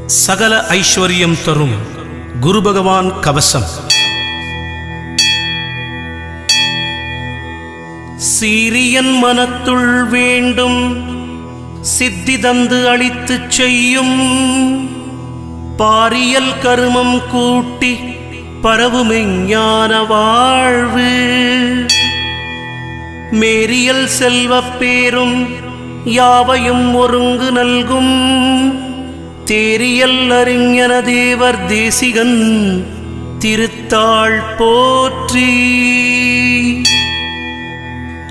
சகல ஐஸ்வர்யம் தரும் குரு பகவான் கவசம். சீரியன் மனத்துள் வேண்டும் சித்தி தந்து அளித்துச் செய்யும் பாரியல் கருமம் கூட்டி பரவுமெஞ்ஞான வாழ்வு. மேரியல் செல்வப் பேரும் யாவையும் ஒருங்கு நல்கும் தேரியல் அறிஞன தேவர் தேசிகன் திருத்தாள் போற்றி.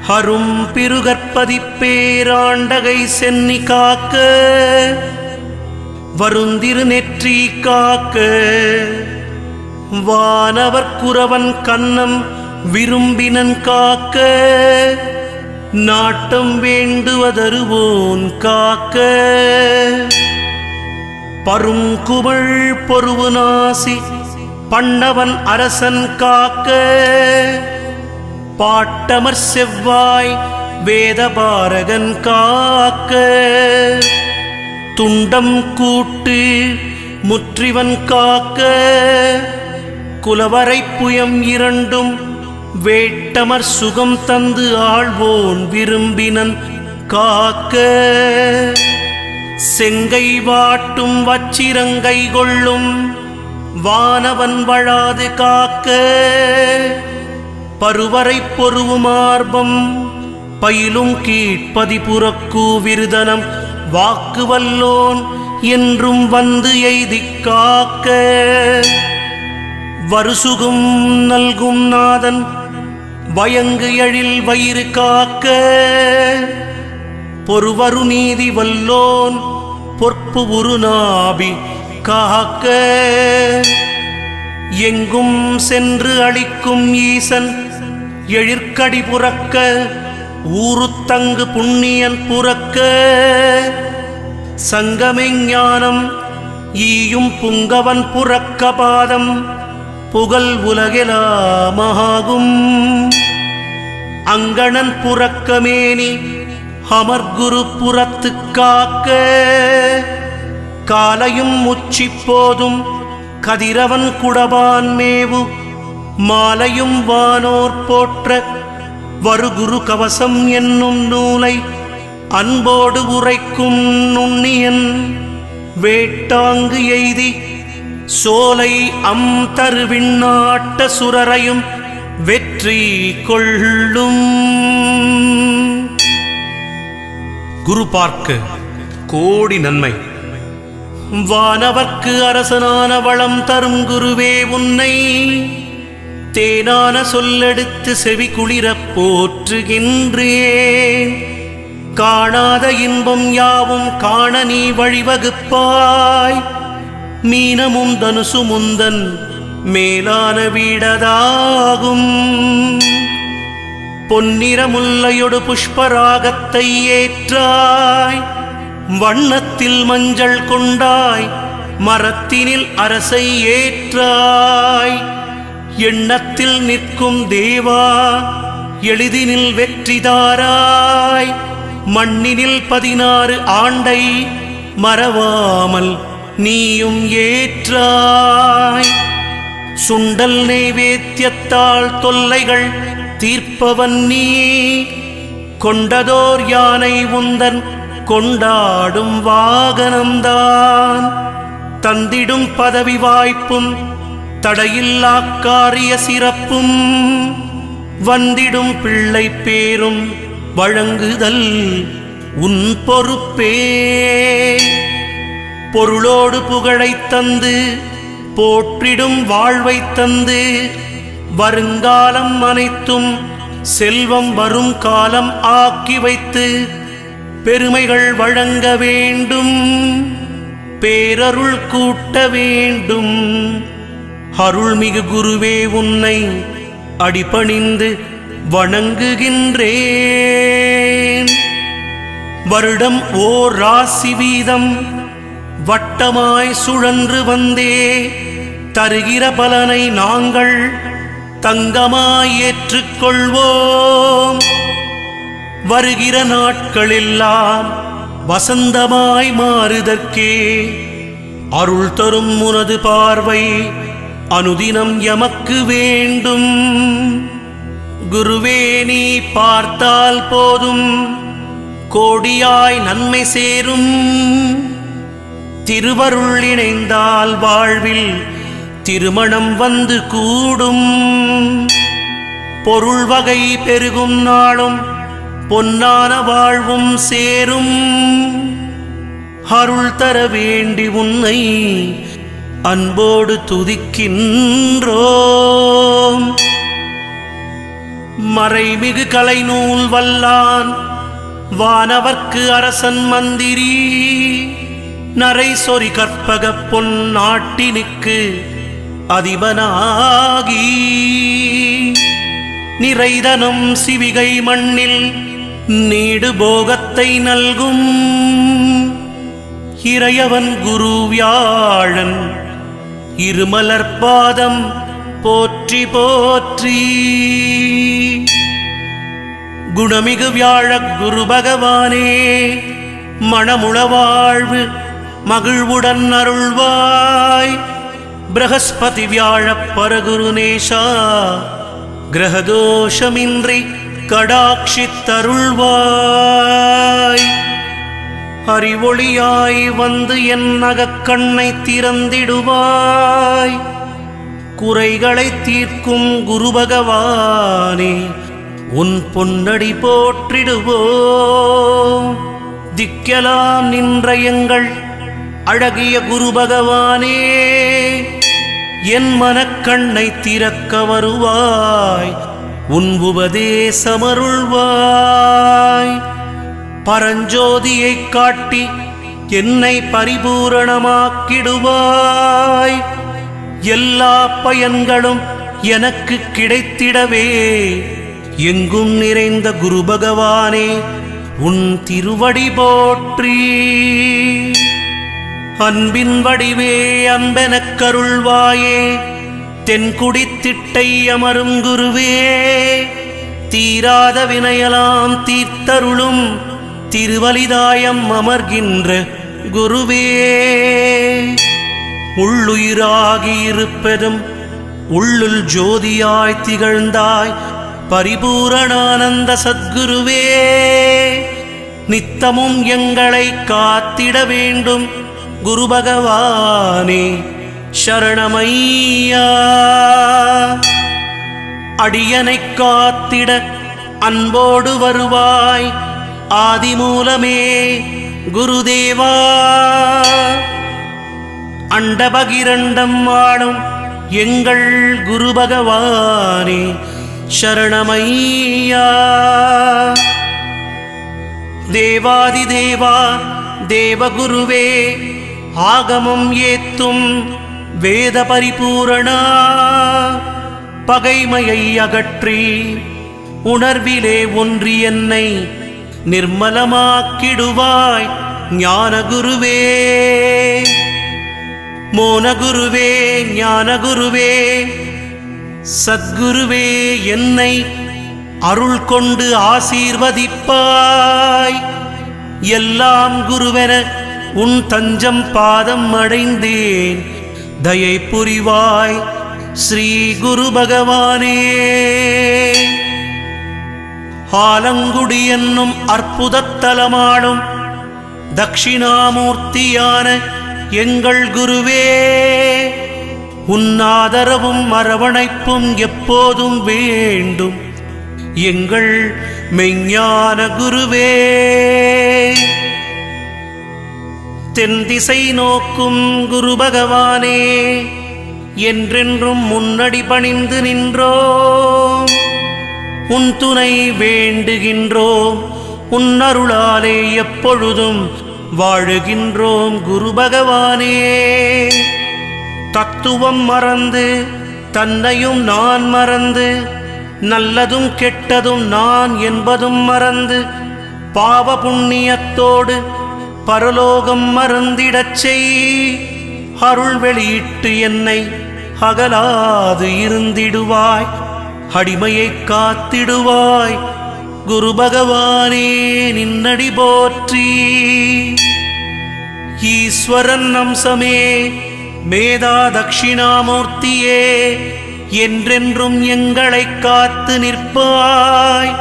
அரும் பிருகற்பதிப்பேராண்டகை சென்னி காக்க வருந்திரு நெற்றி காக்க வானவர் குரவன் கண்ணம் விரும்பினன் காக்க நாட்டம் வேண்டுவதருவோன் காக்க. பருங்குமிழ் பொருவு நாசி பண்டவன் அரசன் காக்க பாட்டமர் செவ்வாய் வேதபாரகன் காக்க. துண்டம் கூட்டு முற்றிவன் காக்க குலவரை புயம் இரண்டும் வேட்டமர் சுகம் தந்து ஆழ்வோன் விரும்பினன் காக்க. செங்கை வாட்டும் வச்சிரங்கை கொள்ளும் வானவன் வழாது காக்க பருவரை பொருவு மார்பம் பயிலும் கீழ்ப்பதி புறக்கூ விருதனம் வாக்கு வல்லோன் என்றும் வந்து எய்திக் காக்க. வருசுகும் நல்கும் நாதன் வயங்கு எழில் வயிறு காக்க பொருவரு நீதி வல்லோன் பொற்பு உருநாபி காக்க. எங்கும் சென்று அளிக்கும் ஈசன் எழிற்கடி புறக்க ஊருத்தங்கு புண்ணியன் புறக்க. சங்கமெஞ்ஞானம் ஈயும் புங்கவன் புறக்க பாதம் புகழ் உலகெலாமாகும். அங்கணன் புறக்கமேனி அமர்குரு புறத்து காக்க காலையும் உச்சி போதும் கதிரவன் குடபான் மேவு மாலையும் வானோர் போற்ற வருகுரு கவசம் என்னும் நூலை அன்போடு உரைக்கும் நுண்ணியன் வேட்டாங்கு எய்தி சோலை அம் தருவிண்ணாட்ட சுரரையும் வெற்றி கொள்ளும். குரு பார்க்க கோடி நன்மை. வானவர்க்கு அரசனான வளம் தரும் குருவே உன்னை தேனான சொல்லெடுத்து செவி குளிரப் போற்றுகின்றேன். காணாத இன்பம் யாவும் காண நீ வழிவகுப்பாய். மீனமும் தனுசு முந்தன் மேலான வீடதாகும். பொன்னிறமுல்லையொடு புஷ்பராகத்தை ஏற்றாய் வண்ணத்தில் மஞ்சள் கொண்டாய் மரத்தினில் அரசை ஏற்றாய். எண்ணத்தில் நிற்கும் தேவா எளிதினில் வெற்றிதாராய். மண்ணினில் 16 ஆண்டை மறவாமல் நீயும் ஏற்றாய். சுண்டல் நைவேத்தியத்தால் தொல்லைகள் தீர்ப்பவன் நீ கொண்டதோர் யானை உந்தன் கொண்டாடும் வாகனம்தான். தந்திடும் பதவி வாய்ப்பும் தடையில்லா காரிய சிறப்பும் வந்திடும் பிள்ளை பேரும் வழங்குதல் உன் பொறுப்பே. பொருளோடு புகழைத் தந்து போற்றிடும் வாழ்வைத் தந்து வருங்காலம் அனைத்தும் செல்வம் வரும் காலம் ஆக்கி வைத்து பெருமைகள் வழங்க வேண்டும் பேரருள் கூட்ட வேண்டும். அருள்மிகு குருவே உன்னை அடிபணிந்து வணங்குகின்றேன். வருடம் ஓர் ராசி வீதம் வட்டமாய் சுழன்று வந்தே தருகிற பலனை நாங்கள் தங்கமாய் ஏற்றுக்கொள்வோம். வருகிற நாட்களெல்லாம் வசந்தமாய் மாறுதற்கே அருள் தரும் உனது பார்வை அனுதினம் எமக்கு வேண்டும். குருவே நீ பார்த்தால் போதும் கோடியாய் நன்மை சேரும். திருவருள் இணைந்தால் வாழ்வில் திருமணம் வந்து கூடும். பொருள் வகை பெருகும் நாளும் பொன்னான வாழ்வும் சேரும். அருள் தர வேண்டி உன்னை அன்போடு துதிக்கின்றோம். மறைமிகு கலைநூல் வல்லான் வானவர்க்கு அரசன் மந்திரி நரை சொறி கற்பக பொன் நாட்டினுக்கு அதிபனாகி நிறைதனும் சிவிகை மண்ணில் நீடு போகத்தை நல்கும் இறையவன் குரு வியாழன் இருமலர்பாதம் போற்றி போற்றி. குணமிகு வியாழ குரு பகவானே மணமுள வாழ்வு மகிழ்வுடன் அருள்வாய். பிரகஸ்பதி வியாழ பரகுருநேஷா கிரகதோஷமின்றி கடாட்சித்தருள்வாய். அறிவொளியாய் வந்து என் அகக்கண்ணை திறந்திடுவாய். குறைகளை தீர்க்கும் குரு பகவானே உன் பொன்னடி போற்றிடுவோம். திக்கெல்லாம் நின்ற எங்கள் அழகிய குரு பகவானே என் மனக்கண்ணை திறக்க வருவாய். உன் உபதேசமருள்வாய். பரஞ்சோதியை காட்டி என்னை பரிபூரணமாக்கிடுவாய். எல்லா பயன்களும் எனக்கு கிடைத்திடவே எங்கும் நிறைந்த குரு பகவானே உன் திருவடி போற்றி. அன்பின் வடிவே அன்பெனக் கருள்வாயே. தென்குடி திட்டை அமரும் குருவே தீராத வினையலாம் தீர்த்தருளும் திருவலிதாயம் அமர்கின்ற குருவே. உள்ளுயிராகி இருப்பதும் உள்ளுள் ஜோதியாய் திகழ்ந்தாய் பரிபூரணானந்த சத்குருவே. நித்தமும் எங்களை காத்திட வேண்டும் குரு பகவானே சரணமையா. அடியனை காத்திட அன்போடு வருவாய் ஆதிமூலமே குருதேவா. அண்டபகிரண்டம் ஆளும் எங்கள் குரு பகவானே சரணமையா. தேவாதி தேவா தேவகுருவே ஆகமம் ஏத்தும் வேத பரிபூரணா. பகைமையை அகற்றி உணர்விலே ஒன்றி என்னை நிர்மலமாக்கிடுவாய் ஞானகுருவே. மோனகுருவே ஞானகுருவே சத்குருவே என்னை அருள் கொண்டு ஆசீர்வதிப்பாய். எல்லாம் குருவென உன் தஞ்சம் பாதம் அடைந்தேன் தயை புரிவாய் ஸ்ரீ குரு பகவானே. ஆலங்குடி என்னும் அற்புதத்தலமாடும் தட்சிணாமூர்த்தியான எங்கள் குருவே உன் ஆதரவும் அரவணைப்பும் எப்போதும் வேண்டும் எங்கள் மெய்ஞான குருவே. தென் திசை நோக்கும் குரு பகவானே என்றென்றும் முன்னடி பணிந்து நின்றோம். உன் துணை வேண்டுகின்றோம். உன் அருளாலே எப்பொழுதும் வாழுகின்றோம் குரு பகவானே. தத்துவம் மறந்து தன்னையும் நான் மறந்து நல்லதும் கெட்டதும் நான் என்பதும் மறந்து பாவ புண்ணியத்தோடு பரலோகம் மறந்திடச் செய். அருள் வெளியிட்டு என்னை அகலாது இருந்திடுவாய். அடிமையை காத்திடுவாய் குரு பகவானே நின்னடி போற்றி. ஈஸ்வரன் அம்சமே மேதா தட்சிணாமூர்த்தியே என்றென்றும் எங்களை காத்து நிற்பாய்.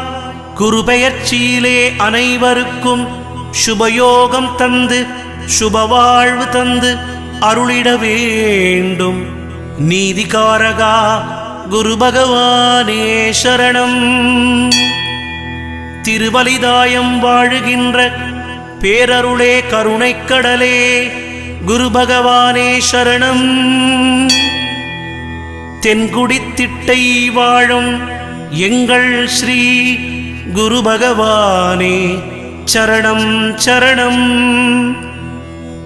குருபெயர்ச்சியிலே அனைவருக்கும் சுபயோகம் தந்து சுபவாழ்வு தந்து அருளிட வேண்டும். நீதிகாரகா குரு பகவானே சரணம். திருவலிதாயம் வாழுகின்ற பேரருளே கருணைக்கடலே குரு பகவானே சரணம். தென்குடித்திட்டை வாழும் எங்கள் ஸ்ரீ குரு பகவானே சரணம் சரணம்.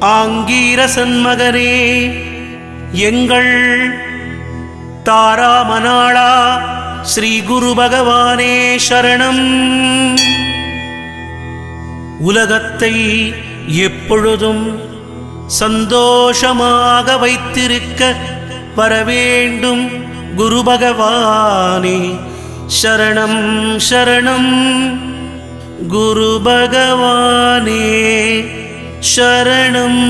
ஆங்கீரசன் மகனே எங்கள் தாராமணாளா ஸ்ரீ குரு பகவானே சரணம். உலகத்தை எப்பொழுதும் சந்தோஷமாக வைத்திருக்க வரவேண்டும் குரு பகவானே சரணம் சரணம். குரு பகவானே சரணம்.